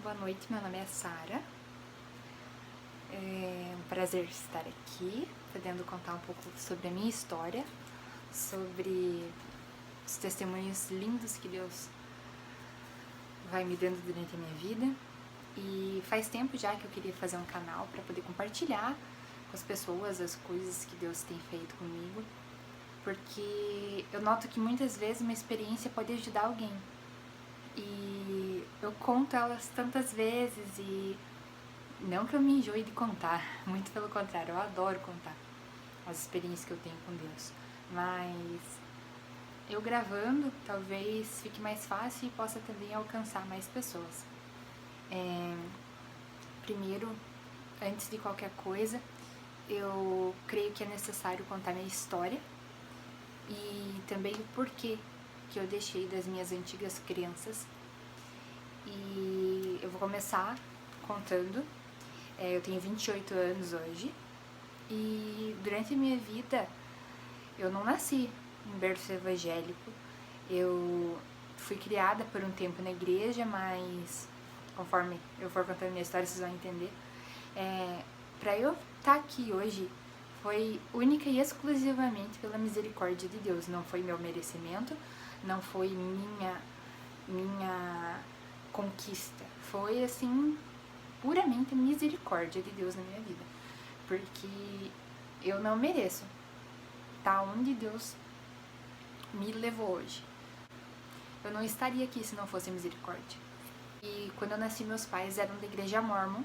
Boa noite, meu nome é Sara. É um prazer estar aqui, podendo contar um pouco sobre a minha história, sobre os testemunhos lindos que Deus vai me dando durante a minha vida. E faz tempo já que eu queria fazer um canal para poder compartilhar com as pessoas as coisas que Deus tem feito comigo, porque eu noto que muitas vezes uma experiência pode ajudar alguém. E eu conto elas tantas vezes e não que eu me enjoe de contar, muito pelo contrário, eu adoro contar as experiências que eu tenho com Deus. Mas eu gravando talvez fique mais fácil e possa também alcançar mais pessoas. Primeiro, antes de qualquer coisa, eu creio que é necessário contar minha história e também o porquê que eu deixei das minhas antigas crenças. E eu vou começar contando. Eu tenho 28 anos hoje e durante a minha vida eu não nasci em berço evangélico. Eu fui criada por um tempo na igreja, mas conforme eu for contando minha história vocês vão entender. Para eu estar aqui hoje foi única e exclusivamente pela misericórdia de Deus. Não foi meu merecimento, não foi minha conquista. Foi assim, puramente misericórdia de Deus na minha vida. Porque eu não mereço estar onde Deus me levou hoje. Eu não estaria aqui se não fosse a misericórdia. E quando eu nasci, meus pais eram da igreja Mórmon,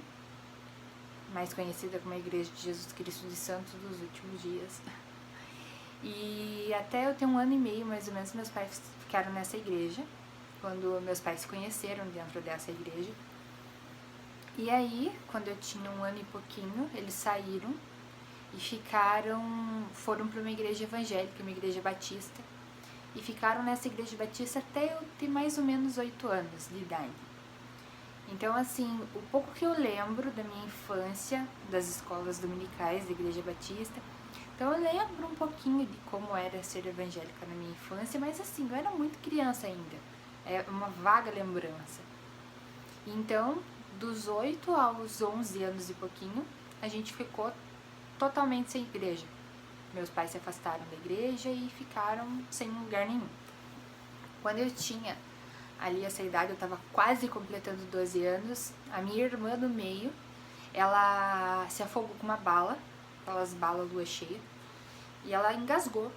mais conhecida como a Igreja de Jesus Cristo dos Santos dos Últimos Dias. E até eu ter 1 ano e meio, mais ou menos, meus pais ficaram nessa igreja, quando meus pais se conheceram dentro dessa igreja. E aí, quando eu tinha 1 ano e pouquinho, eles saíram e foram para uma igreja evangélica, uma igreja batista, e ficaram nessa igreja batista até eu ter mais ou menos 8 anos de idade. Então, assim, o pouco que eu lembro da minha infância, das escolas dominicais da igreja batista, então eu lembro um pouquinho de como era ser evangélica na minha infância, mas assim, eu era muito criança ainda, é uma vaga lembrança. Então, dos 8 aos 11 anos e pouquinho, a gente ficou totalmente sem igreja. Meus pais se afastaram da igreja e ficaram sem lugar nenhum. Quando eu tinha ali essa idade, eu estava quase completando 12 anos, a minha irmã do meio, ela se afogou com uma bala, aquelas balas lua cheia, e ela engasgou,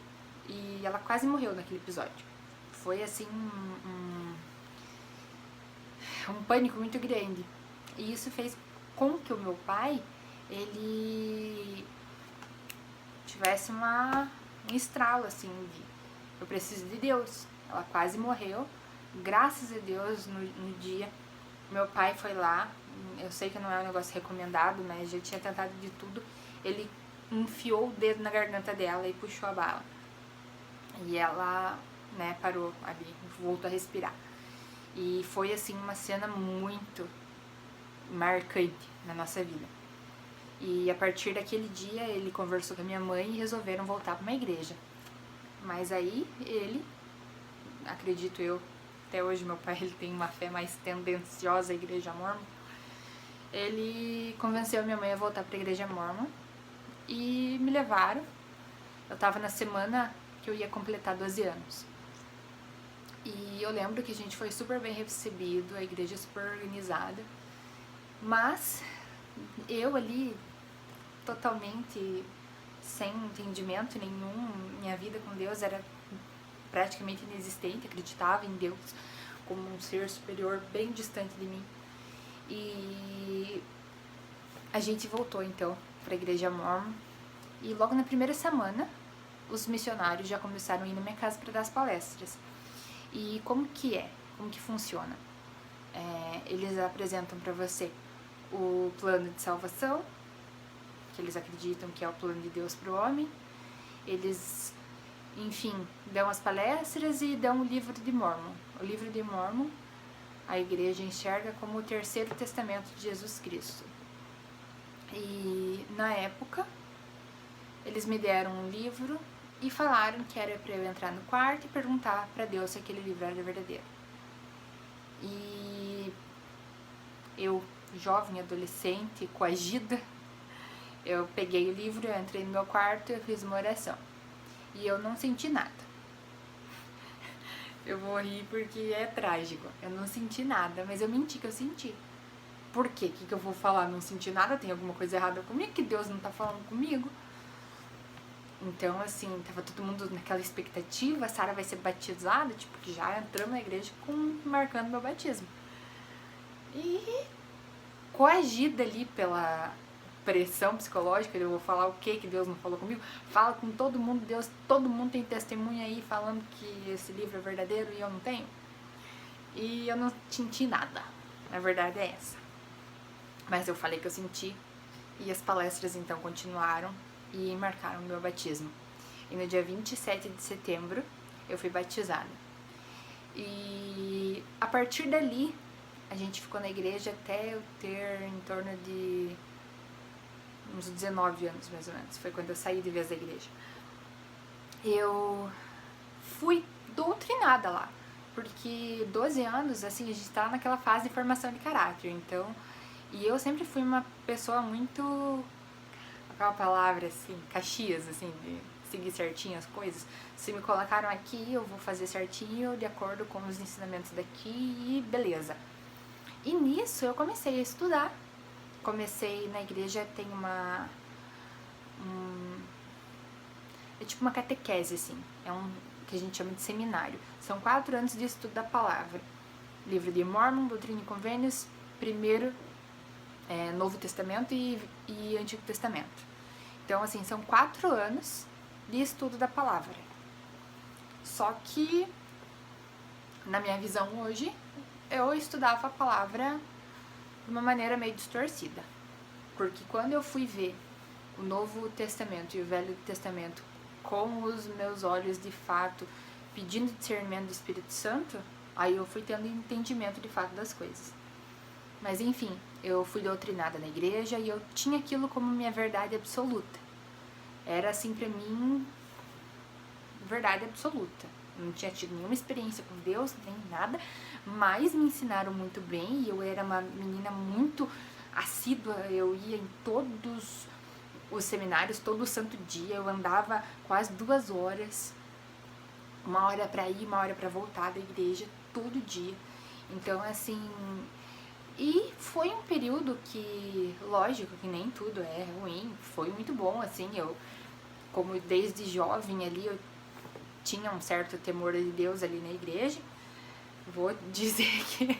e ela quase morreu naquele episódio. Foi assim um pânico muito grande. E isso fez com que o meu pai, ele tivesse um estralo assim de eu preciso de Deus. Ela quase morreu. Graças a Deus, no dia, meu pai foi lá. Eu sei que não é um negócio recomendado, mas já tinha tentado de tudo. Ele enfiou o dedo na garganta dela e puxou a bala. E ela, parou ali, voltou a respirar. E foi, assim, uma cena muito marcante na nossa vida. E a partir daquele dia, ele conversou com a minha mãe e resolveram voltar para uma igreja. Mas aí, ele, acredito eu, até hoje meu pai ele tem uma fé mais tendenciosa à igreja mórmon, ele convenceu a minha mãe a voltar para a igreja mórmon e me levaram. Eu estava na semana que eu ia completar 12 anos. E eu lembro que a gente foi super bem recebido, a igreja super organizada, mas eu ali totalmente sem entendimento nenhum, minha vida com Deus era praticamente inexistente, acreditava em Deus como um ser superior bem distante de mim. E a gente voltou então para a igreja mórmon e logo na primeira semana os missionários já começaram a ir na minha casa para dar as palestras. E como que funciona? Eles apresentam para você o plano de salvação, que eles acreditam que é o plano de Deus para o homem. Eles, enfim, dão as palestras e dão o livro de Mórmon. O livro de Mórmon a igreja enxerga como o terceiro testamento de Jesus Cristo. E na época, eles me deram um livro e falaram que era para eu entrar no quarto e perguntar para Deus se aquele livro era verdadeiro. E eu, jovem, adolescente, coagida, eu peguei o livro, eu entrei no meu quarto e eu fiz uma oração. E eu não senti nada. Eu vou rir porque é trágico. Eu não senti nada, mas eu menti que eu senti. Por quê? O que eu vou falar? Não senti nada? Tem alguma coisa errada comigo? Que Deus não tá falando comigo? Então, assim, tava todo mundo naquela expectativa. A Sara vai ser batizada, tipo, que já entramos na igreja marcando meu batismo. E coagida ali pela pressão psicológica, eu vou falar o que Deus não falou comigo, fala com todo mundo, Deus, todo mundo tem testemunha aí falando que esse livro é verdadeiro e eu não tenho. E eu não senti nada, na verdade é essa. Mas eu falei que eu senti, e as palestras então continuaram e marcaram o meu batismo. E no dia 27 de setembro eu fui batizada. E a partir dali, a gente ficou na igreja até eu ter em torno de uns 19 anos, mais ou menos. Foi quando eu saí de vez da igreja. Eu fui doutrinada lá. Porque 12 anos, assim, a gente tá naquela fase de formação de caráter. Então, e eu sempre fui uma pessoa muito... Aquela palavra, assim, caxias, assim, de seguir certinho as coisas. Se me colocaram aqui, eu vou fazer certinho, de acordo com os ensinamentos daqui e beleza. E nisso eu comecei a estudar. Comecei na igreja, tem é tipo uma catequese, assim. É que a gente chama de seminário. São 4 anos de estudo da palavra. Livro de Mórmon, Doutrina e Convênios, primeiro Novo Testamento e Antigo Testamento. Então, assim, são 4 anos de estudo da palavra. Só que, na minha visão hoje, eu estudava a palavra de uma maneira meio distorcida. Porque quando eu fui ver o Novo Testamento e o Velho Testamento com os meus olhos de fato, pedindo discernimento do Espírito Santo, aí eu fui tendo entendimento de fato das coisas. Mas enfim, eu fui doutrinada na igreja e eu tinha aquilo como minha verdade absoluta. Era assim pra mim, verdade absoluta. Não tinha tido nenhuma experiência com Deus, nem nada, mas me ensinaram muito bem e eu era uma menina muito assídua, eu ia em todos os seminários, todo santo dia, eu andava quase 2 horas, 1 hora pra ir, 1 hora pra voltar da igreja, todo dia. Então, assim, e foi um período que, lógico que nem tudo é ruim, foi muito bom, assim, eu, como desde jovem ali, eu tinha um certo temor de Deus ali na igreja. Vou dizer que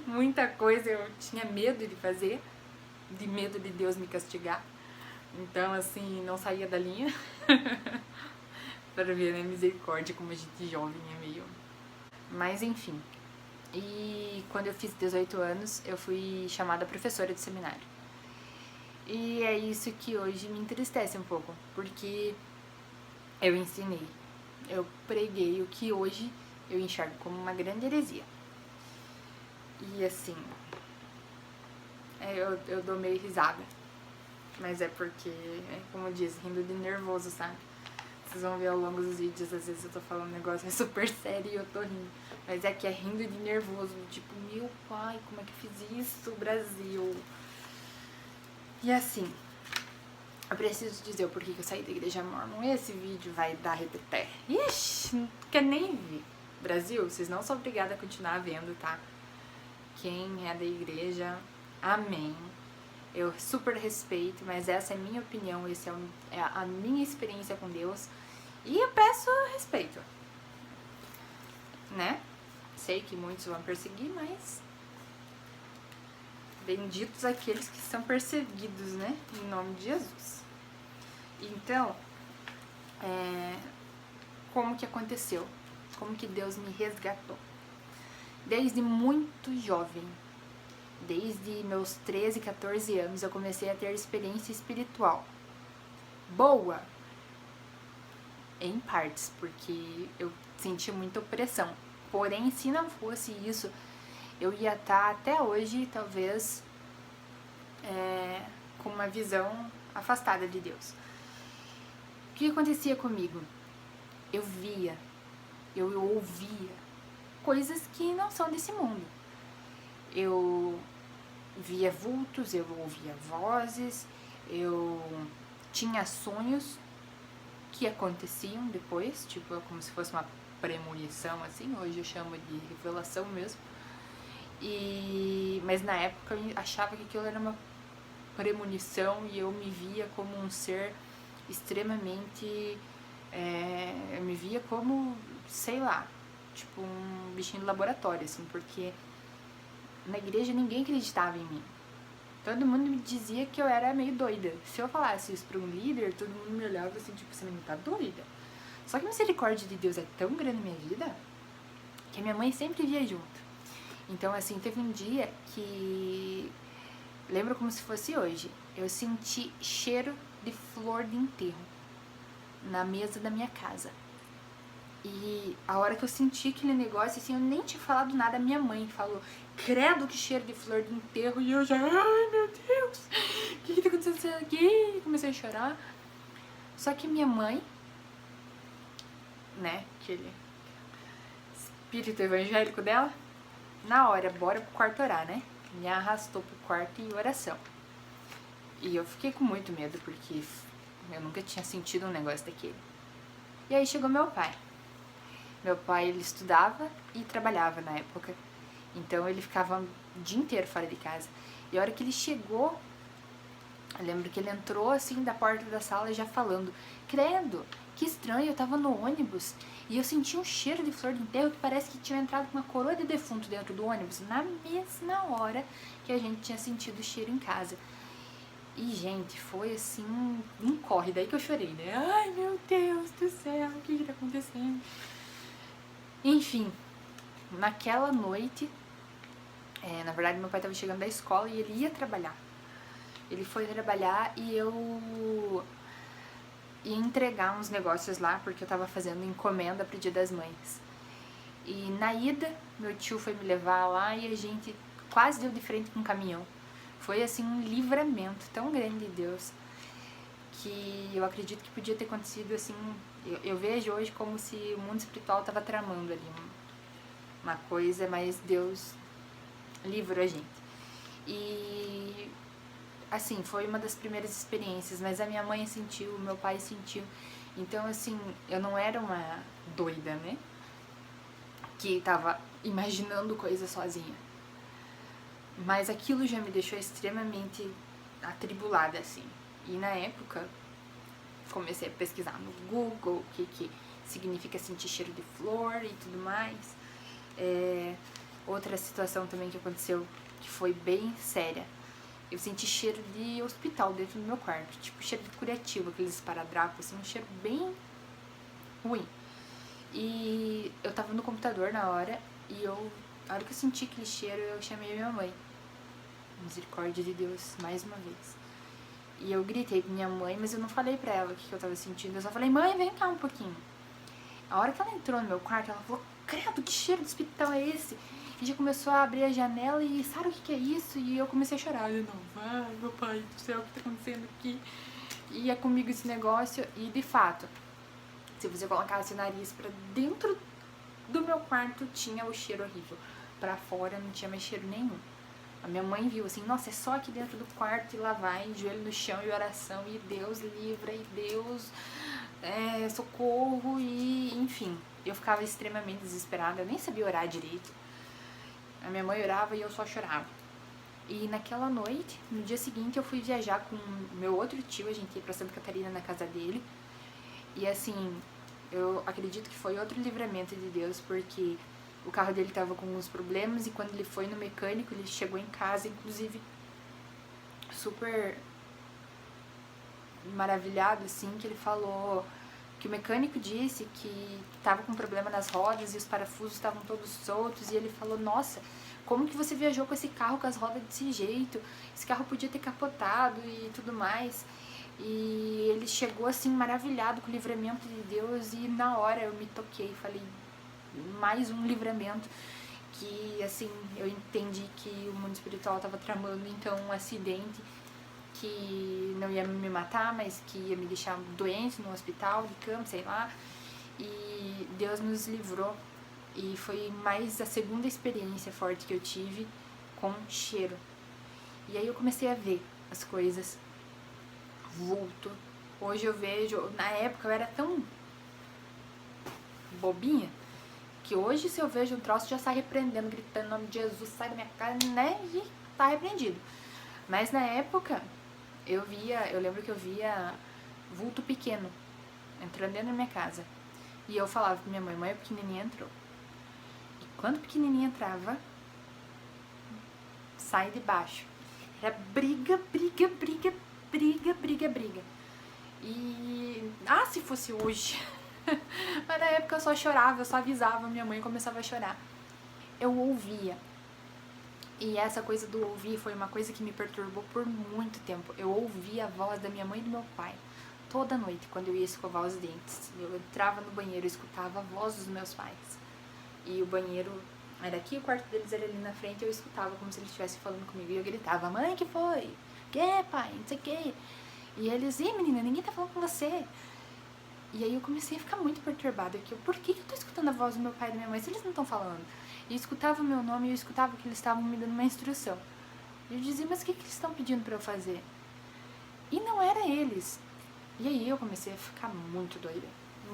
muita coisa eu tinha medo de fazer, de medo de Deus me castigar. Então, assim, não saía da linha. Para ver, né, misericórdia, como a gente jovem é meio... Mas, enfim. E quando eu fiz 18 anos, eu fui chamada professora de seminário. E é isso que hoje me entristece um pouco, porque eu ensinei, eu preguei o que hoje eu enxergo como uma grande heresia. E assim, eu dou meio risada, mas é porque, como diz, rindo de nervoso, sabe? Vocês vão ver ao longo dos vídeos, às vezes eu tô falando um negócio super sério e eu tô rindo. Mas é que é rindo de nervoso, tipo, meu pai, como é que eu fiz isso, Brasil? E assim, eu preciso dizer o porquê que eu saí da igreja mormon. Esse vídeo vai dar repetir. Ixi, não quer nem ver. Brasil, vocês não são obrigados a continuar vendo, tá? Quem é da igreja, amém. Eu super respeito, mas essa é a minha opinião, essa é a minha experiência com Deus. E eu peço respeito, né? Sei que muitos vão perseguir, mas benditos aqueles que são perseguidos, né? Em nome de Jesus. Então, como que aconteceu? Como que Deus me resgatou? Desde muito jovem, desde meus 13, 14 anos, eu comecei a ter experiência espiritual. Boa! Em partes, porque eu sentia muita opressão. Porém, se não fosse isso, eu ia estar até hoje, talvez, com uma visão afastada de Deus. O que acontecia comigo? Eu via, eu ouvia coisas que não são desse mundo. Eu via vultos, eu ouvia vozes, eu tinha sonhos que aconteciam depois, tipo, como se fosse uma premonição, assim, hoje eu chamo de revelação mesmo. Mas na época eu achava que aquilo era uma premonição e eu me via como um ser extremamente... eu me via como, sei lá, tipo um bichinho de laboratório, assim, porque na igreja ninguém acreditava em mim. Todo mundo me dizia que eu era meio doida. Se eu falasse isso pra um líder, todo mundo me olhava assim, tipo, você não tá doida? Só que a misericórdia de Deus é tão grande na minha vida que a minha mãe sempre via junto. Então, assim, teve um dia que... lembro como se fosse hoje. Eu senti cheiro de flor de enterro na mesa da minha casa. E a hora que eu senti aquele negócio, assim, eu nem tinha falado nada, a minha mãe falou, credo que cheiro de flor de enterro, e eu já, ai meu Deus, o que tá acontecendo aqui? Comecei a chorar. Só que minha mãe, né, aquele espírito evangélico dela, na hora, bora pro quarto orar, né, me arrastou pro quarto em oração. E eu fiquei com muito medo, porque eu nunca tinha sentido um negócio daquele. E aí chegou meu pai. Meu pai, ele estudava e trabalhava na época, então ele ficava o dia inteiro fora de casa. E a hora que ele chegou, eu lembro que ele entrou assim da porta da sala já falando, credo, que estranho, eu tava no ônibus e eu senti um cheiro de flor de enterro que parece que tinha entrado com uma coroa de defunto dentro do ônibus, na mesma hora que a gente tinha sentido o cheiro em casa. E, gente, foi assim, um corre, daí que eu chorei, né? Ai, meu Deus do céu, o que tá acontecendo? Enfim, naquela noite, na verdade meu pai estava chegando da escola e ele ia trabalhar. Ele foi trabalhar e eu ia entregar uns negócios lá, porque eu estava fazendo encomenda pro Dia das Mães. E na ida, meu tio foi me levar lá e a gente quase deu de frente com um caminhão. Foi assim um livramento tão grande de Deus, que eu acredito que podia ter acontecido assim, eu vejo hoje como se o mundo espiritual estava tramando ali uma coisa, mas Deus livrou a gente. E assim, foi uma das primeiras experiências, mas a minha mãe sentiu, o meu pai sentiu. Então assim, eu não era uma doida, né? Que tava imaginando coisas sozinha. Mas aquilo já me deixou extremamente atribulada, assim. E na época, comecei a pesquisar no Google o que significa sentir cheiro de flor e tudo mais. Outra situação também que aconteceu, que foi bem séria. Eu senti cheiro de hospital dentro do meu quarto, tipo cheiro de curativo, aqueles esparadrapos, assim, um cheiro bem ruim. E eu tava no computador na hora, e a hora que eu senti aquele cheiro, eu chamei minha mãe. Misericórdia de Deus, mais uma vez. E eu gritei pra minha mãe, mas eu não falei pra ela o que eu tava sentindo, eu só falei, mãe, vem cá um pouquinho. A hora que ela entrou no meu quarto, ela falou, credo, que cheiro de hospital é esse? E já começou a abrir a janela e sabe o que é isso? E eu comecei a chorar. Eu não, vai, meu pai do céu, o que tá acontecendo aqui? E é comigo esse negócio. E de fato, se você colocasse o nariz pra dentro do meu quarto, tinha o cheiro horrível. Pra fora não tinha mais cheiro nenhum. A minha mãe viu assim, nossa, é só aqui dentro do quarto e lá vai, joelho no chão e oração, e Deus livra, e Deus socorro, e enfim. Eu ficava extremamente desesperada, eu nem sabia orar direito. A minha mãe orava e eu só chorava. E naquela noite, no dia seguinte, eu fui viajar com meu outro tio, a gente ia pra Santa Catarina na casa dele. E assim, eu acredito que foi outro livramento de Deus, porque o carro dele tava com alguns problemas e quando ele foi no mecânico, ele chegou em casa, inclusive, super maravilhado, assim, que ele falou que o mecânico disse que tava com problema nas rodas e os parafusos estavam todos soltos, e ele falou, nossa, como que você viajou com esse carro com as rodas desse jeito? Esse carro podia ter capotado e tudo mais. E ele chegou assim maravilhado com o livramento de Deus, e na hora eu me toquei, falei, mais um livramento, que assim, eu entendi que o mundo espiritual estava tramando então um acidente que não ia me matar, mas que ia me deixar doente no hospital, de cama, sei lá. E Deus nos livrou. E foi mais a segunda experiência forte que eu tive com cheiro. E aí eu comecei a ver as coisas, vulto. Hoje eu vejo, na época eu era tão bobinha, que hoje se eu vejo um troço já sai repreendendo, gritando em nome de Jesus, sai da minha cara, né, e tá repreendido. Mas na época, eu lembro que eu via vulto pequeno, entrando dentro da minha casa. E eu falava pra minha mãe, mãe, o pequenininho entrou. E quando o pequenininho entrava, sai de baixo. Era briga, briga, briga, briga, briga, briga. E, se fosse hoje. Mas na época eu só chorava, eu só avisava minha mãe e começava a chorar. Eu ouvia. E essa coisa do ouvir foi uma coisa que me perturbou por muito tempo. Eu ouvia a voz da minha mãe e do meu pai toda noite, quando eu ia escovar os dentes. Eu entrava no banheiro e escutava a voz dos meus pais. E o banheiro era aqui, o quarto deles era ali na frente, eu escutava como se eles estivessem falando comigo. E eu gritava, mãe, que foi? Que, pai? Não sei o que. E eles, menina, ninguém tá falando com você. E aí eu comecei a ficar muito perturbada. Por que eu tô escutando a voz do meu pai e da minha mãe se eles não estão falando? E eu escutava o meu nome e eu escutava que eles estavam me dando uma instrução. E eu dizia, mas o que eles estão pedindo pra eu fazer? E não era eles. E aí eu comecei a ficar muito doida.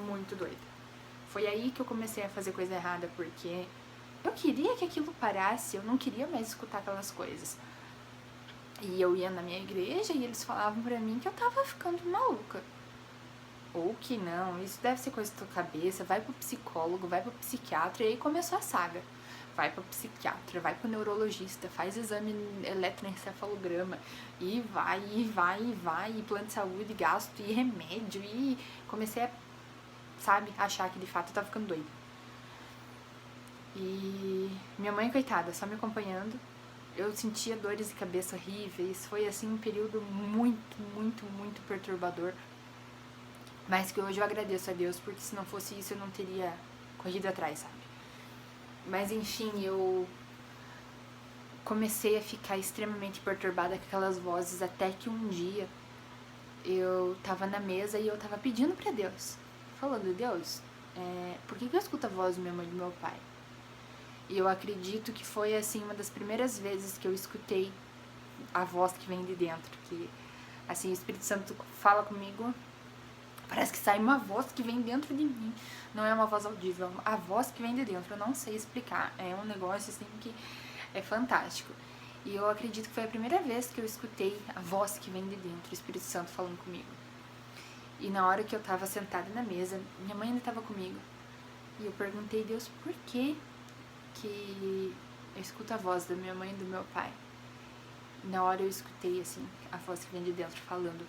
Muito doida. Foi aí que eu comecei a fazer coisa errada, porque eu queria que aquilo parasse, eu não queria mais escutar aquelas coisas. E eu ia na minha igreja e eles falavam pra mim que eu tava ficando maluca. Ou que não, isso deve ser coisa da tua cabeça, vai pro psicólogo, vai pro psiquiatra, e aí começou a saga. Vai pro psiquiatra, vai pro neurologista, faz exame eletroencefalograma, e vai, e plano de saúde, gasto, e remédio, e comecei a, achar que de fato eu tava ficando doida. E minha mãe, coitada, só me acompanhando, eu sentia dores de cabeça horríveis, foi assim um período muito, muito, muito perturbador. Mas que hoje eu agradeço a Deus, porque se não fosse isso eu não teria corrido atrás, sabe? Mas enfim, eu comecei a ficar extremamente perturbada com aquelas vozes, até que um dia eu tava na mesa e eu tava pedindo pra Deus, falando, Deus, por que eu escuto a voz da minha mãe e do meu pai? E eu acredito que foi assim uma das primeiras vezes que eu escutei a voz que vem de dentro, que assim o Espírito Santo fala comigo. Parece que sai uma voz que vem dentro de mim. Não é uma voz audível, é a voz que vem de dentro. Eu não sei explicar. É um negócio assim que é fantástico. E eu acredito que foi a primeira vez que eu escutei a voz que vem de dentro, o Espírito Santo falando comigo. E na hora que eu tava sentada na mesa, minha mãe ainda tava comigo. E eu perguntei a Deus por que eu escuto a voz da minha mãe e do meu pai. E na hora eu escutei assim, a voz que vem de dentro falando,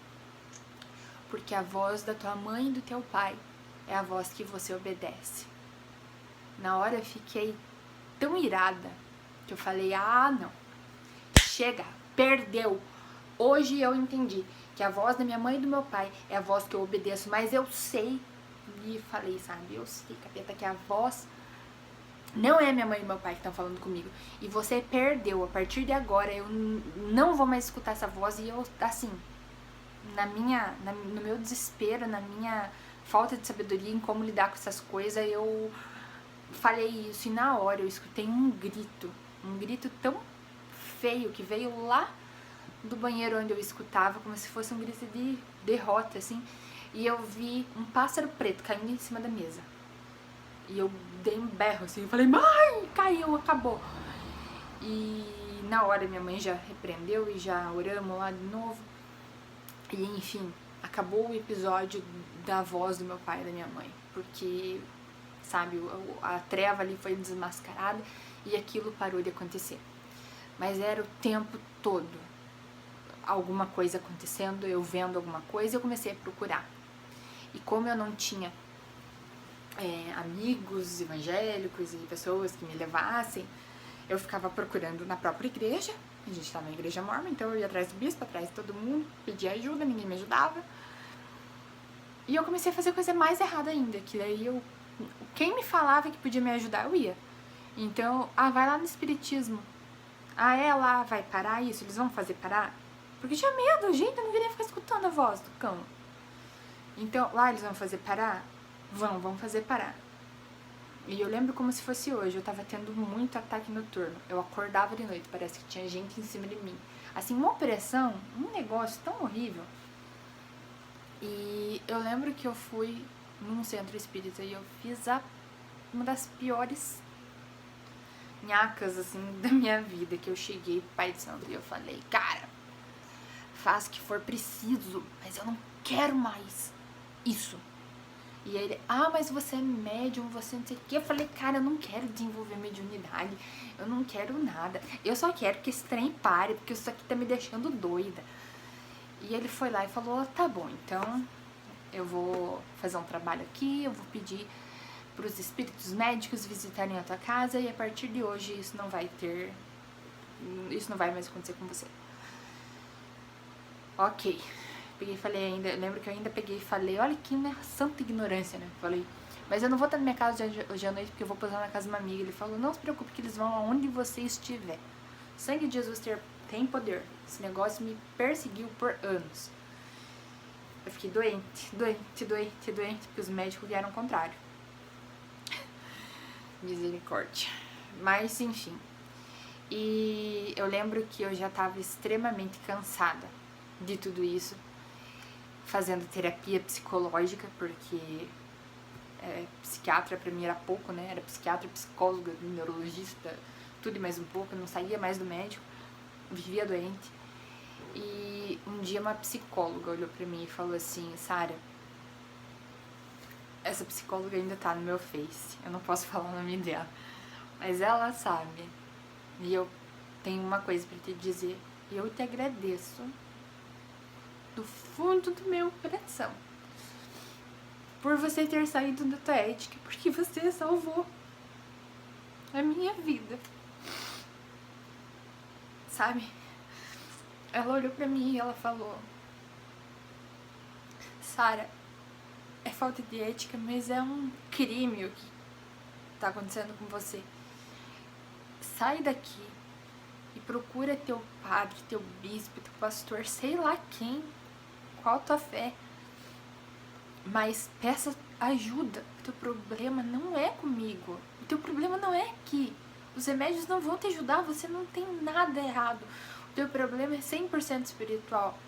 porque a voz da tua mãe e do teu pai é a voz que você obedece. Na hora eu fiquei tão irada que eu falei, não, chega, perdeu. Hoje eu entendi que a voz da minha mãe e do meu pai é a voz que eu obedeço, mas eu sei, e falei, sabe, eu sei, capeta, que a voz não é minha mãe e meu pai que estão falando comigo. E você perdeu, a partir de agora eu não vou mais escutar essa voz. E eu, assim, no meu desespero, na minha falta de sabedoria em como lidar com essas coisas, eu falei isso. E na hora eu escutei um grito tão feio que veio lá do banheiro onde eu escutava, como se fosse um grito de derrota, assim. E eu vi um pássaro preto caindo em cima da mesa. E eu dei um berro, assim, eu falei, mãe, caiu, acabou. E na hora minha mãe já repreendeu e já oramos lá de novo. E enfim, acabou o episódio da voz do meu pai e da minha mãe, porque, sabe, a treva ali foi desmascarada e aquilo parou de acontecer. Mas era o tempo todo alguma coisa acontecendo, eu vendo alguma coisa, eu comecei a procurar. E como eu não tinha amigos evangélicos e pessoas que me levassem, eu ficava procurando na própria igreja. A gente estava na igreja mormon, então eu ia atrás do bispo, atrás de todo mundo, pedia ajuda, ninguém me ajudava. E eu comecei a fazer coisa mais errada ainda, que daí quem me falava que podia me ajudar, eu ia. Então, vai lá no espiritismo. Lá vai parar isso? Eles vão fazer parar? Porque eu tinha medo, gente, eu não queria ficar escutando a voz do cão. Então, lá eles vão fazer parar? Vão fazer parar. E eu lembro como se fosse hoje, eu tava tendo muito ataque noturno. Eu acordava de noite, parece que tinha gente em cima de mim. Assim, uma opressão, um negócio tão horrível. E eu lembro que eu fui num centro espírita e eu fiz uma das piores nhacas, assim, da minha vida. Que eu cheguei pro Pai de Santo e eu falei, cara, faz o que for preciso, mas eu não quero mais isso. E aí ele, mas você é médium, você não sei o que. Eu falei, cara, eu não quero desenvolver mediunidade, eu não quero nada. Eu só quero que esse trem pare, porque isso aqui tá me deixando doida. E ele foi lá e falou, tá bom, então eu vou fazer um trabalho aqui, eu vou pedir pros espíritos médicos visitarem a tua casa e a partir de hoje isso não vai mais acontecer com você. Ok. Peguei e falei ainda, lembro que eu ainda peguei e falei, olha que santa ignorância, né? Falei, mas eu não vou estar na minha casa hoje à noite porque eu vou posar na casa de uma amiga. Ele falou, não se preocupe que eles vão aonde você estiver. O sangue de Jesus tem poder. Esse negócio me perseguiu por anos. Eu fiquei doente, porque os médicos vieram ao contrário. Misericórdia. Mas, enfim. E eu lembro que eu já estava extremamente cansada de tudo isso. Fazendo terapia psicológica, porque psiquiatra pra mim era pouco, né? Era psiquiatra, psicóloga, neurologista, tudo e mais um pouco. Eu não saía mais do médico, vivia doente. E um dia uma psicóloga olhou pra mim e falou assim, Sara, essa psicóloga ainda tá no meu Face, eu não posso falar o nome dela, mas ela sabe. E eu tenho uma coisa pra te dizer, eu te agradeço do fundo do meu coração por você ter saído da tua ética, porque você salvou a minha vida, sabe? Ela olhou pra mim e ela falou, Sara, é falta de ética, mas é um crime o que tá acontecendo com você. Sai daqui e procura teu padre, teu bispo, teu pastor, sei lá quem, qual tua fé, mas peça ajuda. O teu problema não é comigo, o teu problema não é aqui. Os remédios não vão te ajudar, você não tem nada errado. O teu problema é 100% espiritual.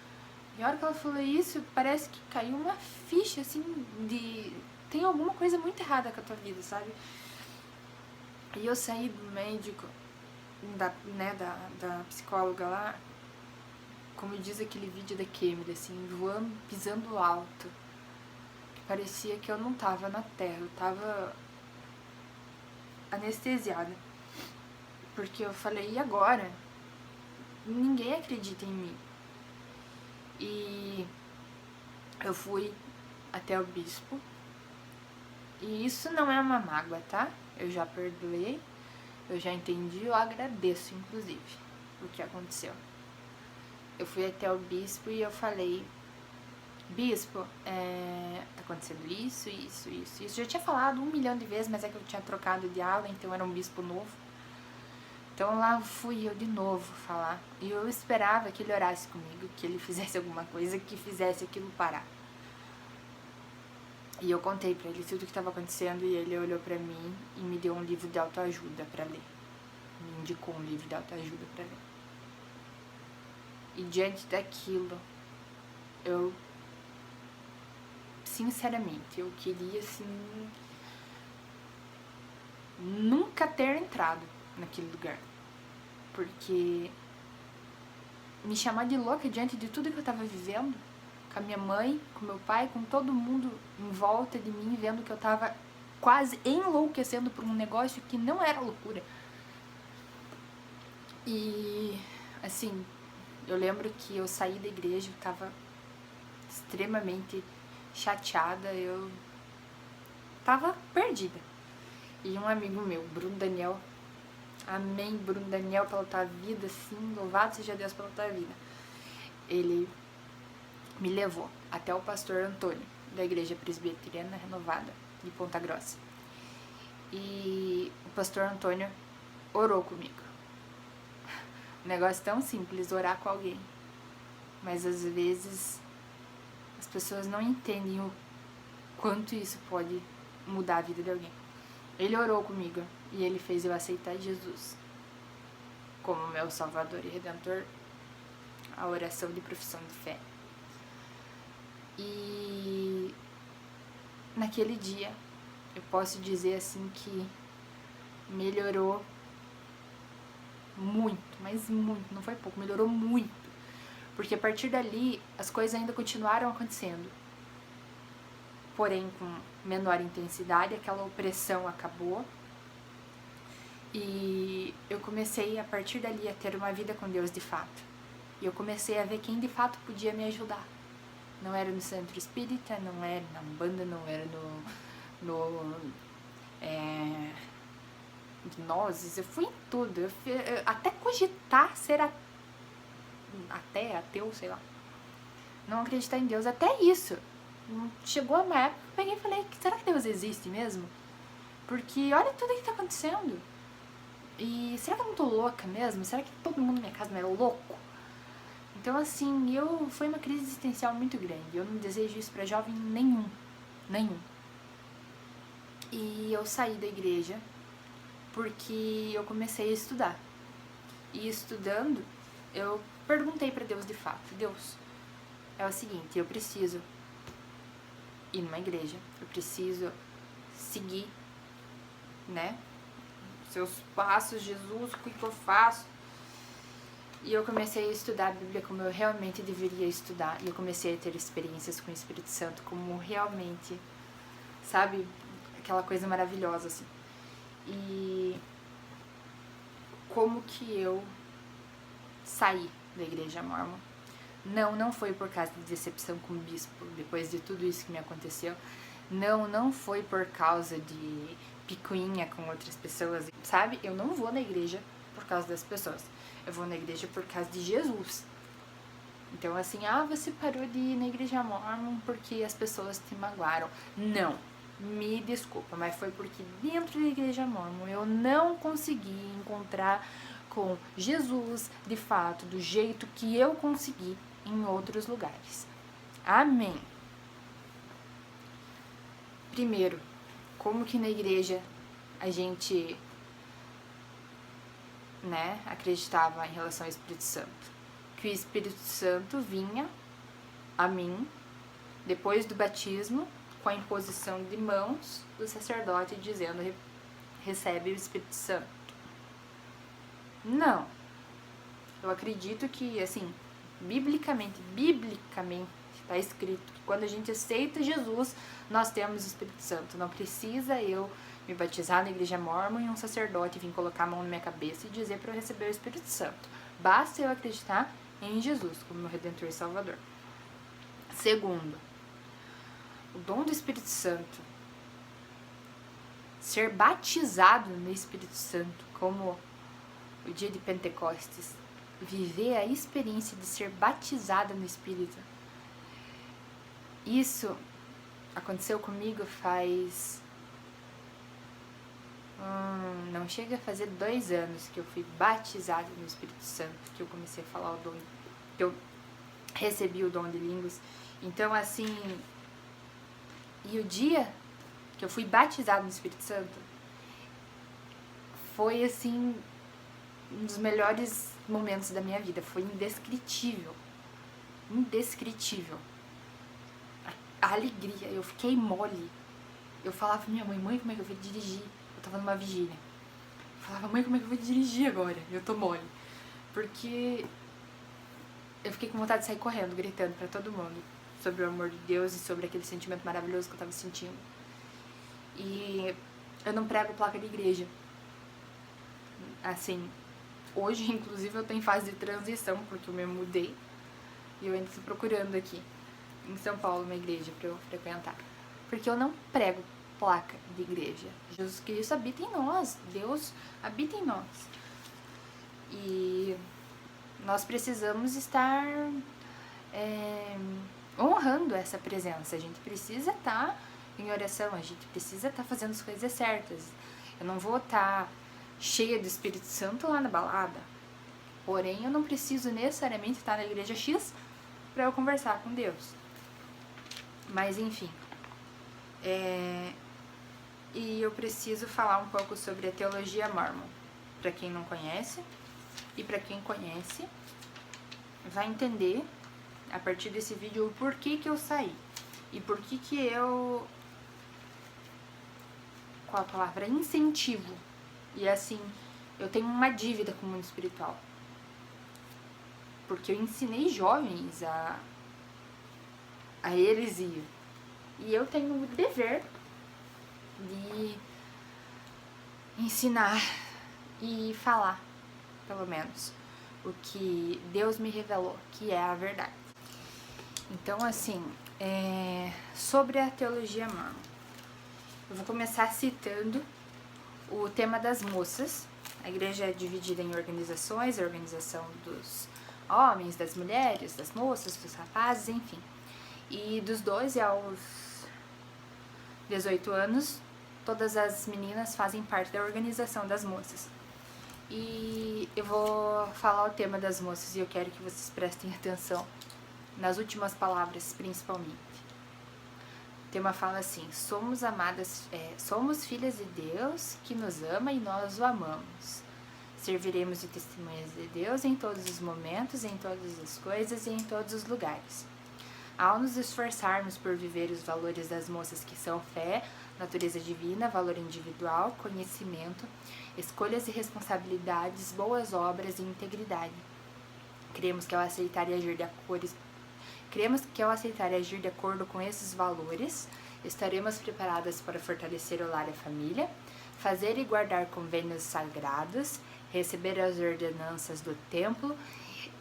E a hora que ela falou isso, parece que caiu uma ficha, assim, de... Tem alguma coisa muito errada com a tua vida, sabe? E eu saí do médico, da psicóloga lá, como diz aquele vídeo da Kemily, assim, voando, pisando alto. Que parecia que eu não tava na terra, eu tava anestesiada. Porque eu falei, e agora? Ninguém acredita em mim. E eu fui até o bispo. E isso não é uma mágoa, tá? Eu já perdoei, eu já entendi, eu agradeço, inclusive, o que aconteceu. Eu fui até o bispo e eu falei, bispo, tá acontecendo isso. Eu já tinha falado 1 milhão de vezes, mas é que eu tinha trocado de aula, então era um bispo novo. Então lá fui eu de novo falar. E eu esperava que ele orasse comigo, que ele fizesse alguma coisa que fizesse aquilo parar. E eu contei pra ele tudo o que estava acontecendo e ele olhou pra mim e me deu um livro de autoajuda pra ler. Me indicou um livro de autoajuda pra ler. E diante daquilo, eu, sinceramente, eu queria, assim, nunca ter entrado naquele lugar. Porque me chamar de louca diante de tudo que eu tava vivendo, com a minha mãe, com meu pai, com todo mundo em volta de mim, vendo que eu tava quase enlouquecendo por um negócio que não era loucura. E, assim, eu lembro que eu saí da igreja, eu tava extremamente chateada, eu tava perdida. E um amigo meu, Bruno Daniel, amém, Bruno Daniel, pela tua vida, assim, louvado seja Deus pela tua vida. Ele me levou até o pastor Antônio, da Igreja Presbiteriana Renovada, de Ponta Grossa. E o pastor Antônio orou comigo. Um negócio tão simples, orar com alguém. Mas às vezes as pessoas não entendem o quanto isso pode mudar a vida de alguém. Ele orou comigo e ele fez eu aceitar Jesus como meu Salvador e Redentor, a oração de profissão de fé. E naquele dia, eu posso dizer assim que melhorou muito, mas muito, não foi pouco, melhorou muito. Porque a partir dali, as coisas ainda continuaram acontecendo. Porém, com menor intensidade, aquela opressão acabou. E eu comecei, a partir dali, a ter uma vida com Deus de fato. E eu comecei a ver quem de fato podia me ajudar. Não era no centro espírita, não era na Umbanda, não era no gnoses, eu fui em tudo. Eu até cogitar ser até ateu, sei lá. Não acreditar em Deus, até isso. Chegou uma época que eu peguei e falei, será que Deus existe mesmo? Porque olha tudo que tá acontecendo. E será que eu não tô louca mesmo? Será que todo mundo na minha casa não é louco? Então assim, foi uma crise existencial muito grande. Eu não desejo isso pra jovem nenhum. E eu saí da igreja porque eu comecei a estudar. E estudando, eu perguntei pra Deus de fato, Deus, é o seguinte, eu preciso ir numa igreja, eu preciso seguir, né, seus passos, Jesus, o que eu faço? E eu comecei a estudar a Bíblia como eu realmente deveria estudar, e eu comecei a ter experiências com o Espírito Santo, como realmente, sabe, aquela coisa maravilhosa, assim. E como que eu saí da igreja mórmon? Não foi por causa de decepção com o bispo, depois de tudo isso que me aconteceu. Não foi por causa de picuinha com outras pessoas, sabe? Eu não vou na igreja por causa das pessoas. Eu vou na igreja por causa de Jesus. Então, assim, você parou de ir na igreja mórmon porque as pessoas te magoaram. Não, me desculpa, mas foi porque dentro da igreja mórmon eu não consegui encontrar com Jesus, de fato, do jeito que eu consegui em outros lugares. Amém. Primeiro, como que na igreja a gente, né, acreditava em relação ao Espírito Santo? Que o Espírito Santo vinha a mim depois do batismo com a imposição de mãos do sacerdote dizendo recebe o Espírito Santo. Não. Eu acredito que, assim, biblicamente está escrito que quando a gente aceita Jesus, nós temos o Espírito Santo. Não precisa eu me batizar na igreja mórmon e um sacerdote vir colocar a mão na minha cabeça e dizer para eu receber o Espírito Santo. Basta eu acreditar em Jesus como meu Redentor e Salvador. Segundo, o dom do Espírito Santo, ser batizado no Espírito Santo, como o dia de Pentecostes, viver a experiência de ser batizada no Espírito. Isso aconteceu comigo faz... não chega a fazer 2 anos que eu fui batizada no Espírito Santo, que eu comecei a falar o dom, que eu recebi o dom de línguas. Então, assim, e o dia que eu fui batizada no Espírito Santo foi, assim, um dos melhores momentos da minha vida. Foi indescritível. A alegria, eu fiquei mole. Eu falava pra minha mãe, como é que eu vou dirigir? Eu tava numa vigília. Eu falava, mãe, como é que eu vou dirigir agora? Eu tô mole. Porque eu fiquei com vontade de sair correndo, gritando pra todo mundo sobre o amor de Deus e sobre aquele sentimento maravilhoso que eu tava sentindo. E eu não prego placa de igreja. Assim, hoje, inclusive, eu tô em fase de transição, porque eu me mudei. E eu ainda tô procurando aqui, em São Paulo, uma igreja pra eu frequentar. Porque eu não prego placa de igreja. Jesus Cristo habita em nós. Deus habita em nós. E nós precisamos estar honrando essa presença. A gente precisa estar em oração. A gente precisa estar fazendo as coisas certas. Eu não vou estar cheia do Espírito Santo lá na balada. Porém, eu não preciso necessariamente estar na igreja X para eu conversar com Deus. Mas, enfim. e eu preciso falar um pouco sobre a teologia mórmon. Para quem não conhece, e para quem conhece, vai entender a partir desse vídeo o porquê que eu saí e por que eu, qual a palavra? Incentivo. E assim, eu tenho uma dívida com o mundo espiritual. Porque eu ensinei jovens a heresia. E eu tenho o dever de ensinar e falar, pelo menos, o que Deus me revelou, que é a verdade. Então, assim, sobre a teologia mórmon, eu vou começar citando o tema das moças. A igreja é dividida em organizações, a organização dos homens, das mulheres, das moças, dos rapazes, enfim. E dos 12 aos 18 anos, todas as meninas fazem parte da organização das moças. E eu vou falar o tema das moças e eu quero que vocês prestem atenção nas últimas palavras, principalmente. O tema fala assim: somos amadas, somos filhas de Deus que nos ama e nós o amamos. Serviremos de testemunhas de Deus em todos os momentos, em todas as coisas e em todos os lugares. Ao nos esforçarmos por viver os valores das moças, que são fé, natureza divina, valor individual, conhecimento, escolhas e responsabilidades, boas obras e integridade. Cremos que ao aceitar e agir de acordo com esses valores, estaremos preparadas para fortalecer o lar e a família, fazer e guardar convênios sagrados, receber as ordenanças do templo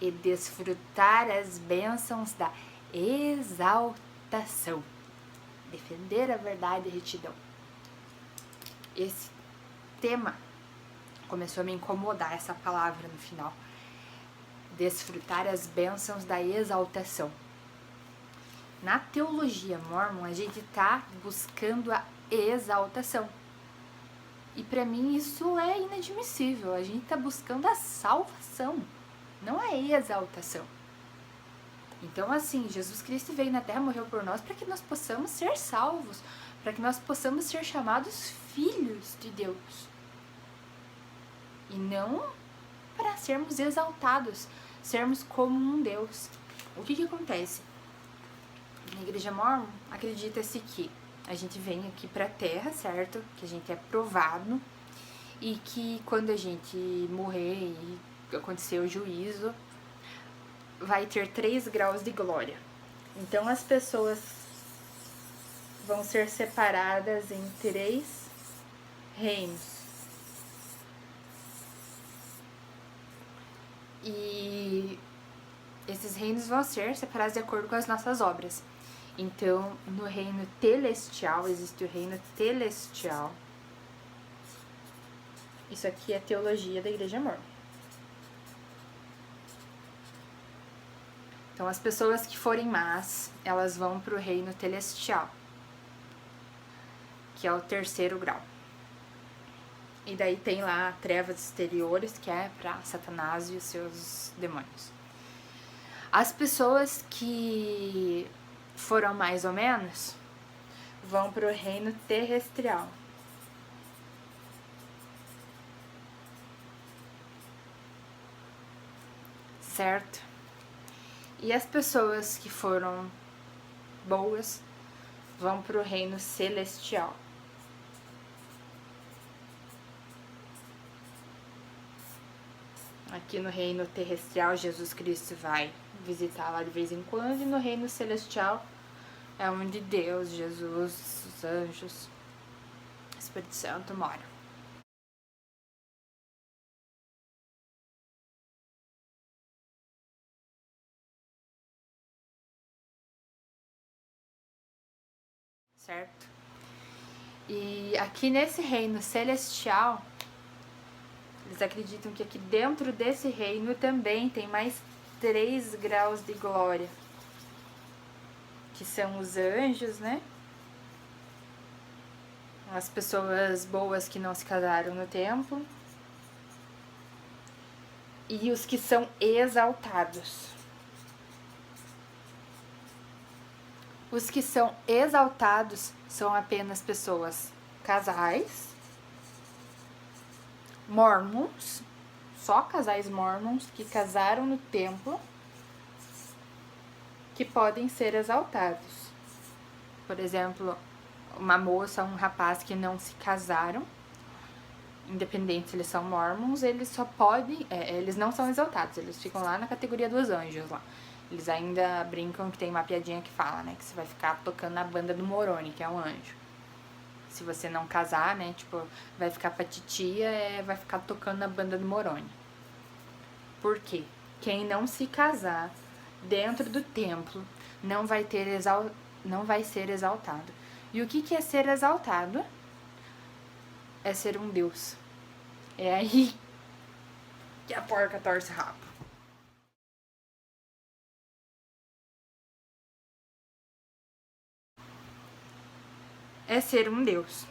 e desfrutar as bênçãos da exaltação. Defender a verdade e retidão. Esse tema começou a me incomodar, essa palavra no final. Desfrutar as bênçãos da exaltação. Na teologia mórmon, a gente está buscando a exaltação. E para mim isso é inadmissível. A gente está buscando a salvação, não a exaltação. Então, assim, Jesus Cristo veio na Terra, morreu por nós para que nós possamos ser salvos, para que nós possamos ser chamados filhos de Deus. E não para sermos exaltados, sermos como um Deus. O que acontece? Na igreja mórmon, acredita-se que a gente vem aqui para a Terra, certo? Que a gente é provado e que quando a gente morrer e acontecer o juízo, vai ter 3 graus de glória. Então as pessoas vão ser separadas em 3 reinos. E esses reinos vão ser separados de acordo com as nossas obras. Então, no reino celestial, existe o reino celestial. Isso aqui é a teologia da igreja mórmon. Então, as pessoas que forem más, elas vão para o reino celestial, que é o 3º grau. E daí tem lá trevas exteriores, que é para Satanás e os seus demônios. As pessoas que foram mais ou menos vão para o reino terrestrial. Certo? E as pessoas que foram boas vão para o reino celestial. Aqui no reino terrestrial, Jesus Cristo vai visitar lá de vez em quando, e no reino celestial é onde Deus, Jesus, os anjos, o Espírito Santo moram. Certo? E aqui nesse reino celestial, eles acreditam que aqui dentro desse reino também tem mais 3 graus de glória, que são os anjos, né? As pessoas boas que não se casaram no templo. E os que são exaltados. Os que são exaltados são apenas pessoas casais mormons, só casais mormons que casaram no templo, que podem ser exaltados. Por exemplo, uma moça ou um rapaz que não se casaram, independente se eles são mormons, eles só podem, eles não são exaltados, eles ficam lá na categoria dos anjos lá. Eles ainda brincam que tem uma piadinha que fala, né, que você vai ficar tocando na banda do Moroni, que é um anjo. Se você não casar, né, tipo, vai ficar pra titia, vai ficar tocando na banda do Moroni. Por quê? Quem não se casar dentro do templo não vai ser exaltado. E o que é ser exaltado? É ser um Deus. É aí que a porca torce rabo. É ser um Deus.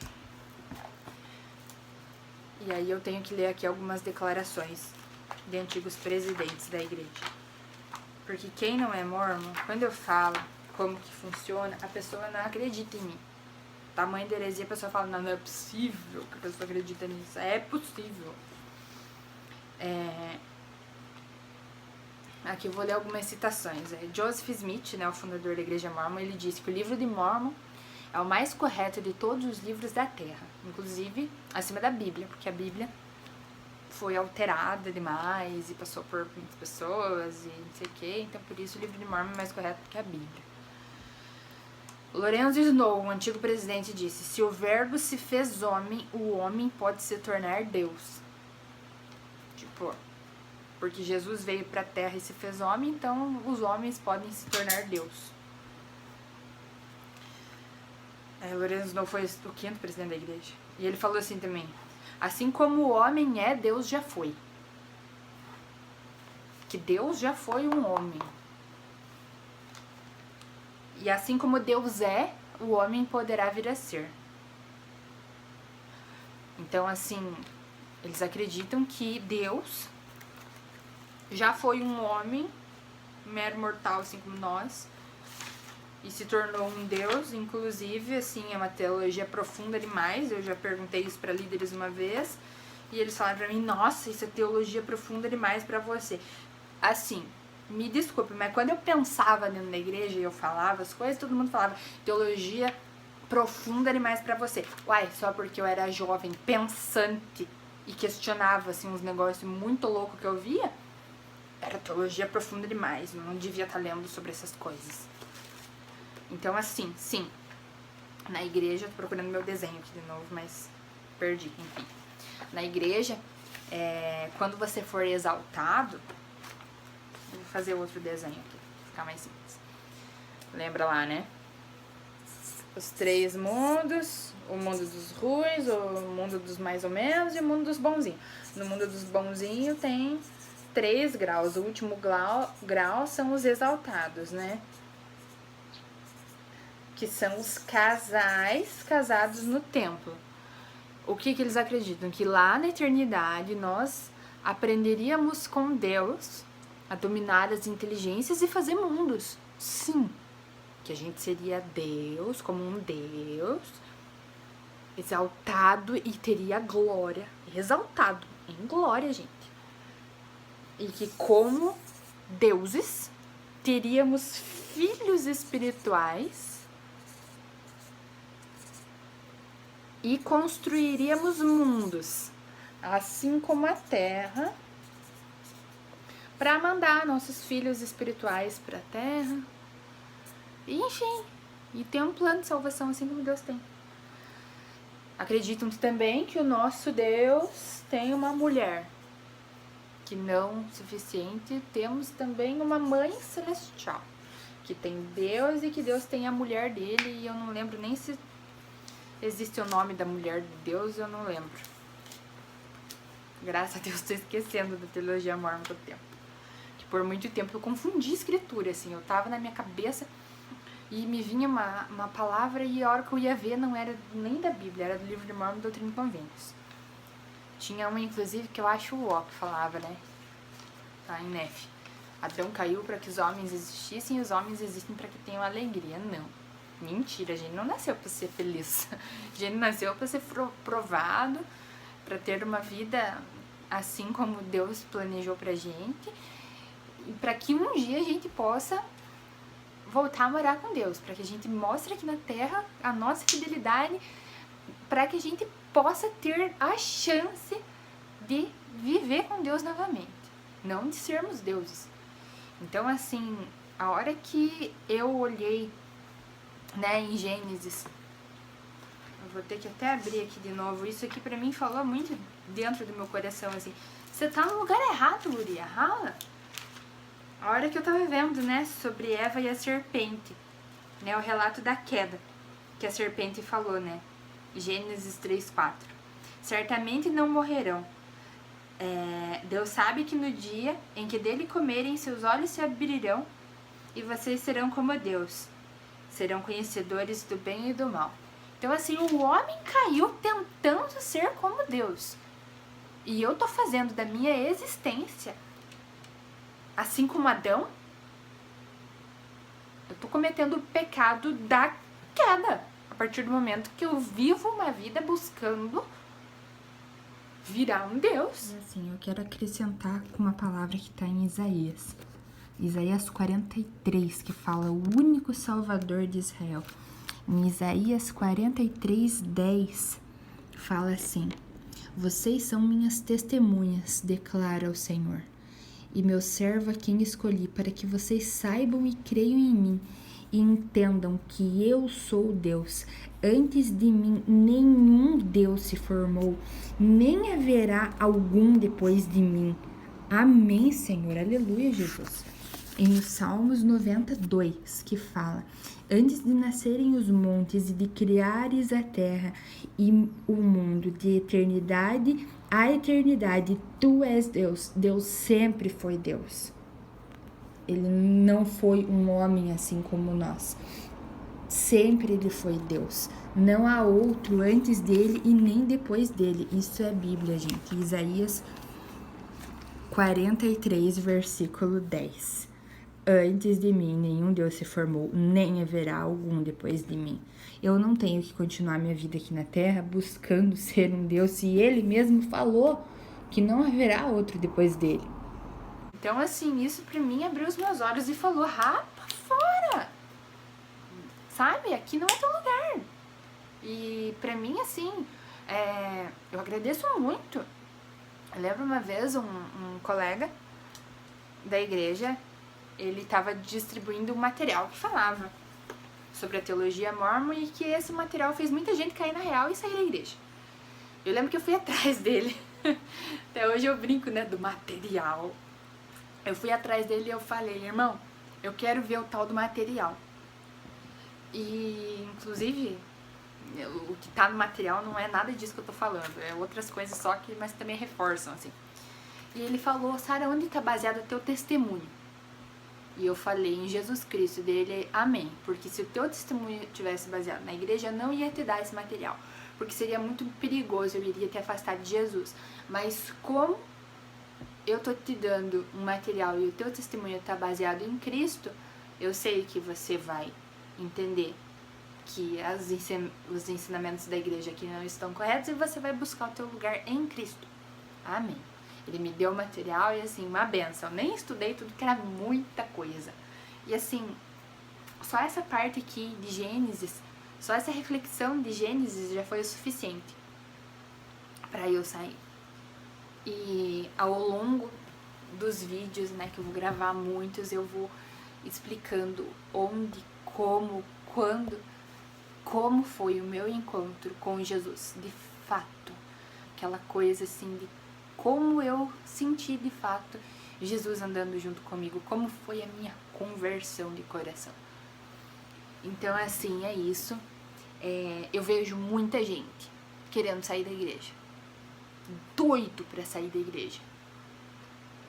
E aí eu tenho que ler aqui algumas declarações de antigos presidentes da igreja. Porque quem não é mormon, quando eu falo como que funciona, a pessoa não acredita em mim. Tamanho da heresia, a pessoa fala, não é possível que a pessoa acredita nisso. É possível. Aqui eu vou ler algumas citações. Joseph Smith, né, o fundador da igreja mormon, ele disse que o livro de Mormon é o mais correto de todos os livros da Terra, inclusive acima da Bíblia, porque a Bíblia foi alterada demais e passou por muitas pessoas e não sei o que, então por isso o livro de Mormon é mais correto que a Bíblia. Lorenzo Snow, o antigo presidente, disse: se o verbo se fez homem, o homem pode se tornar Deus. Tipo, porque Jesus veio pra terra e se fez homem, então os homens podem se tornar Deus. Lorenzo Snow foi o quinto presidente da igreja. E ele falou assim também: assim como o homem é, Deus já foi. Que Deus já foi um homem. E assim como Deus é, o homem poderá vir a ser. Então, assim, eles acreditam que Deus já foi um homem, mero mortal, assim como nós, e se tornou um Deus. Inclusive, assim, é uma teologia profunda demais. Eu já perguntei isso para líderes uma vez, e eles falaram pra mim: nossa, isso é teologia profunda demais pra você. Assim, me desculpe, mas quando eu pensava dentro da igreja e eu falava as coisas, todo mundo falava teologia profunda demais pra você. Uai, só porque eu era jovem, pensante e questionava, assim, uns negócios muito loucos que eu via, era teologia profunda demais, eu não devia estar lendo sobre essas coisas. Então, assim, sim, na igreja, tô procurando meu desenho aqui de novo, mas perdi, enfim. Na igreja, quando você for exaltado, vou fazer outro desenho aqui, pra ficar mais simples. Lembra lá, né? Os três mundos, o mundo dos ruins, o mundo dos mais ou menos e o mundo dos bonzinhos. No mundo dos bonzinhos tem 3 graus. O último grau são os exaltados, né? Que são os casais casados no templo. O que eles acreditam? Que lá na eternidade nós aprenderíamos com Deus a dominar as inteligências e fazer mundos. Sim, que a gente seria Deus, como um Deus, exaltado e teria glória. Exaltado em glória, gente. E que como deuses teríamos filhos espirituais e construiríamos mundos, assim como a terra, para mandar nossos filhos espirituais para a terra. E, enfim, e tem um plano de salvação assim como Deus tem. Acreditam também que o nosso Deus tem uma mulher, que não suficiente, temos também uma mãe celestial, que tem Deus e que Deus tem a mulher dele, e eu não lembro nem se existe o nome da mulher de Deus, eu não lembro. Graças a Deus estou esquecendo da teologia mormon com o tempo. Que por muito tempo eu confundi escritura, assim, eu tava na minha cabeça e me vinha uma palavra e a hora que eu ia ver não era nem da Bíblia, era do livro de Mormon, Doutrina e Convênios. Tinha uma, inclusive, que eu acho o que falava, né? Tá, em Nef. Adão caiu para que os homens existissem e os homens existem para que tenham alegria. Não. Mentira, a gente não nasceu para ser feliz. A gente nasceu para ser provado, para ter uma vida assim como Deus planejou pra gente, e para que um dia a gente possa voltar a morar com Deus, para que a gente mostre aqui na Terra a nossa fidelidade, para que a gente possa ter a chance de viver com Deus novamente, não de sermos deuses. Então, assim, a hora que eu olhei, né, em Gênesis, eu vou ter que até abrir aqui de novo, isso aqui pra mim falou muito dentro do meu coração, assim, você tá no lugar errado, guria, rala. A hora que eu tava vendo, né, sobre Eva e a serpente, né, o relato da queda, que a serpente falou, né, Gênesis 3:4. Certamente não morrerão. Deus sabe que no dia em que dele comerem, seus olhos se abrirão e vocês serão como Deus. Serão conhecedores do bem e do mal. Então, assim, o homem caiu tentando ser como Deus. E eu tô fazendo da minha existência, assim como Adão, eu tô cometendo o pecado da queda. A partir do momento que eu vivo uma vida buscando virar um Deus. E assim, eu quero acrescentar com uma palavra que tá em Isaías. Isaías 43, que fala o único Salvador de Israel. Em Isaías 43:10, fala assim: vocês são minhas testemunhas, declara o Senhor, e meu servo a quem escolhi, para que vocês saibam e creiam em mim, e entendam que eu sou Deus. Antes de mim, nenhum Deus se formou, nem haverá algum depois de mim. Amém, Senhor. Aleluia, Jesus. Em Salmos 92, que fala: antes de nascerem os montes e de criares a terra e o mundo, de eternidade a eternidade, tu és Deus. Deus sempre foi Deus. Ele não foi um homem assim como nós. Sempre ele foi Deus. Não há outro antes dele e nem depois dele. Isso é a Bíblia, gente. Isaías 43, versículo 10. Antes de mim, nenhum Deus se formou, nem haverá algum depois de mim. Eu não tenho que continuar minha vida aqui na Terra buscando ser um Deus, se Ele mesmo falou que não haverá outro depois dele. Então, assim, isso pra mim abriu os meus olhos e falou: rapa fora! Sabe? Aqui não é teu lugar. E pra mim, assim, eu agradeço muito. Eu lembro uma vez um colega da igreja, ele estava distribuindo um material que falava sobre a teologia mórmon e que esse material fez muita gente cair na real e sair da igreja. Eu lembro que eu fui atrás dele. Até hoje eu brinco, né, do material. Eu fui atrás dele e eu falei: irmão, eu quero ver o tal do material. E, inclusive, o que tá no material não é nada disso que eu tô falando. É outras coisas só que, mas também reforçam, assim. E ele falou: Sara, onde tá baseado o teu testemunho? E eu falei: em Jesus Cristo. Dele, amém. Porque se o teu testemunho tivesse baseado na igreja, eu não ia te dar esse material. Porque seria muito perigoso, eu iria te afastar de Jesus. Mas como eu tô te dando um material e o teu testemunho tá baseado em Cristo, eu sei que você vai entender que os ensinamentos da igreja aqui não estão corretos e você vai buscar o teu lugar em Cristo. Amém. Ele me deu o material e, assim, uma benção. Eu nem estudei tudo, que era muita coisa. E, assim, só essa parte aqui de Gênesis, só essa reflexão de Gênesis já foi o suficiente para eu sair. E ao longo dos vídeos, né, que eu vou gravar muitos, eu vou explicando onde, como, quando, como foi o meu encontro com Jesus, de fato. Aquela coisa, assim, de como eu senti de fato Jesus andando junto comigo, como foi a minha conversão de coração. Então, assim, é isso. Eu vejo muita gente querendo sair da igreja, doido pra sair da igreja,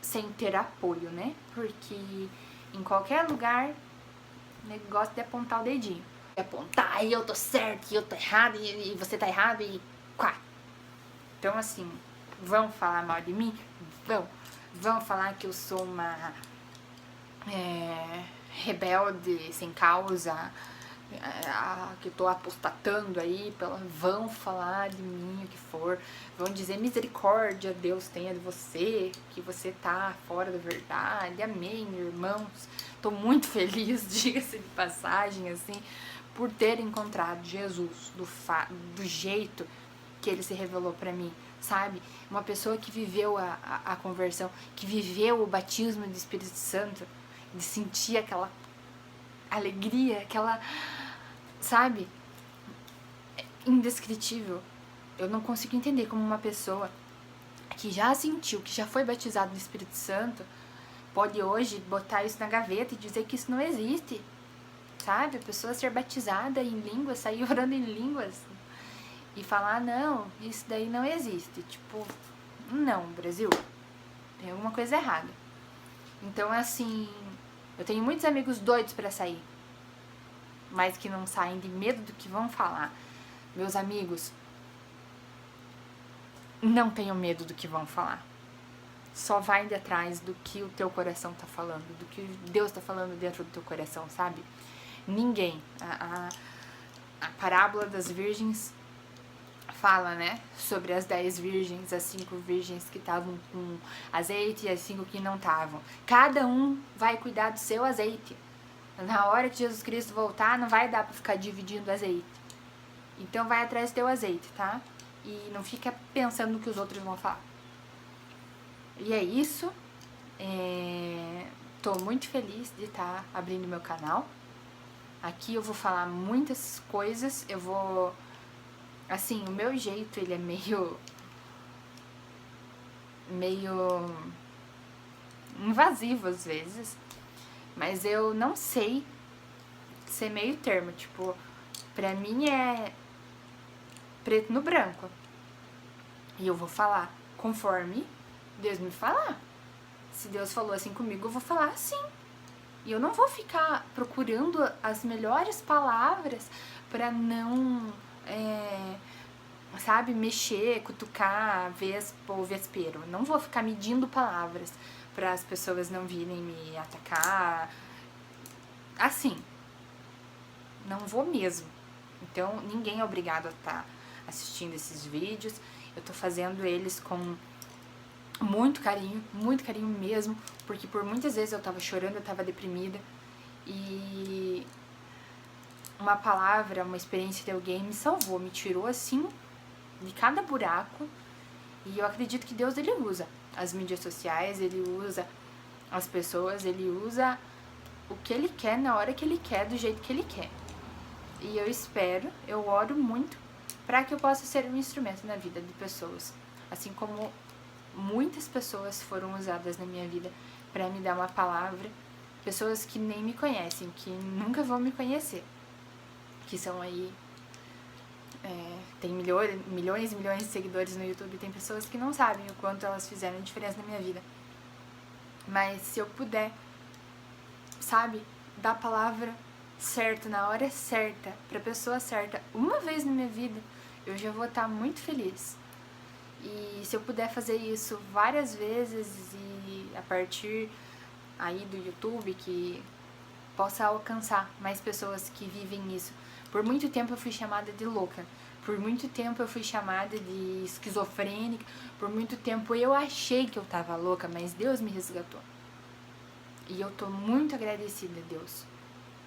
sem ter apoio, né? Porque em qualquer lugar, o negócio de apontar o dedinho. Apontar, e eu tô certo, e eu tô errado, e você tá errado, e quá. Então, assim, vão falar mal de mim? Vão falar que eu sou uma rebelde sem causa, que tô apostatando aí, vão falar de mim o que for, vão dizer misericórdia, Deus tenha de você, que você tá fora da verdade, amém, irmãos. Tô muito feliz, diga-se de passagem, assim, por ter encontrado Jesus do jeito que ele se revelou pra mim, sabe? Uma pessoa que viveu a conversão, que viveu o batismo do Espírito Santo, de sentir aquela alegria, aquela, sabe, indescritível. Eu não consigo entender como uma pessoa que já sentiu, que já foi batizado no Espírito Santo, pode hoje botar isso na gaveta e dizer que isso não existe, sabe? A pessoa ser batizada em línguas, sair orando em línguas e falar, não, isso daí não existe. Tipo, não, Brasil, tem alguma coisa errada. Então, assim, eu tenho muitos amigos doidos pra sair, mas que não saem de medo do que vão falar. Meus amigos, não tenham medo do que vão falar. Só vai de atrás do que o teu coração tá falando, do que Deus tá falando dentro do teu coração, sabe? Ninguém. A parábola das virgens fala, né, sobre as 10 virgens, as 5 virgens que estavam com azeite e as 5 que não estavam. Cada um vai cuidar do seu azeite. Na hora que Jesus Cristo voltar, não vai dar pra ficar dividindo azeite. Então vai atrás do teu azeite, tá? E não fica pensando no que os outros vão falar. E é isso. Tô muito feliz de estar abrindo meu canal. Aqui eu vou falar muitas coisas. Eu vou... Assim, o meu jeito, ele é meio invasivo às vezes. Mas eu não sei ser meio termo. Tipo, pra mim é preto no branco. E eu vou falar conforme Deus me falar. Se Deus falou assim comigo, eu vou falar assim. E eu não vou ficar procurando as melhores palavras pra não, sabe, mexer, cutucar, vespeiro. Não vou ficar medindo palavras para as pessoas não virem me atacar. Assim, não vou mesmo. Então, ninguém é obrigado a estar assistindo esses vídeos. Eu tô fazendo eles com muito carinho mesmo, porque por muitas vezes eu tava chorando, eu tava deprimida, e uma palavra, uma experiência de alguém me salvou, me tirou assim de cada buraco. E eu acredito que Deus, ele usa as mídias sociais, ele usa as pessoas, ele usa o que ele quer na hora que ele quer, do jeito que ele quer. E eu espero, eu oro muito para que eu possa ser um instrumento na vida de pessoas, assim como muitas pessoas foram usadas na minha vida para me dar uma palavra, pessoas que nem me conhecem, que nunca vão me conhecer, que são aí, tem milhões e milhões de seguidores no YouTube, tem pessoas que não sabem o quanto elas fizeram diferença na minha vida. Mas se eu puder, sabe, dar a palavra certa, na hora certa, pra pessoa certa, uma vez na minha vida, eu já vou estar muito feliz. E se eu puder fazer isso várias vezes e a partir aí do YouTube, que possa alcançar mais pessoas que vivem isso. Por muito tempo eu fui chamada de louca, por muito tempo eu fui chamada de esquizofrênica, por muito tempo eu achei que eu tava louca, mas Deus me resgatou. E eu tô muito agradecida a Deus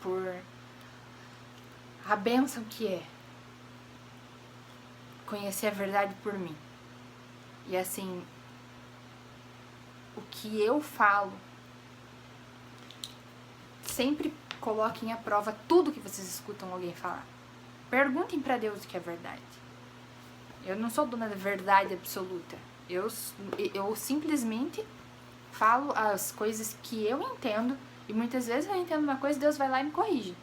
por a bênção que é conhecer a verdade por mim. E assim, o que eu falo, sempre coloquem à prova tudo que vocês escutam alguém falar. Perguntem pra Deus o que é verdade. Eu não sou dona da verdade absoluta. Eu simplesmente falo as coisas que eu entendo, e muitas vezes eu entendo uma coisa e Deus vai lá e me corrige.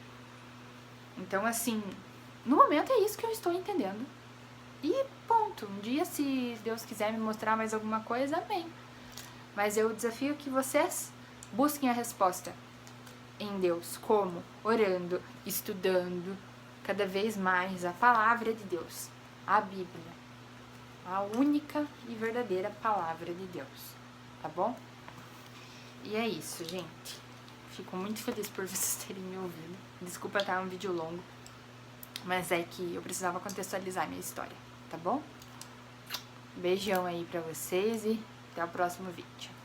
Então, assim, no momento é isso que eu estou entendendo. E ponto. Um dia, se Deus quiser me mostrar mais alguma coisa, amém. Mas eu desafio que vocês busquem a resposta em Deus. Como? Orando, estudando cada vez mais a palavra de Deus, a Bíblia, a única e verdadeira palavra de Deus, tá bom? E é isso, gente. Fico muito feliz por vocês terem me ouvido. Desculpa estar um vídeo longo, mas é que eu precisava contextualizar minha história, tá bom? Beijão aí pra vocês e até o próximo vídeo.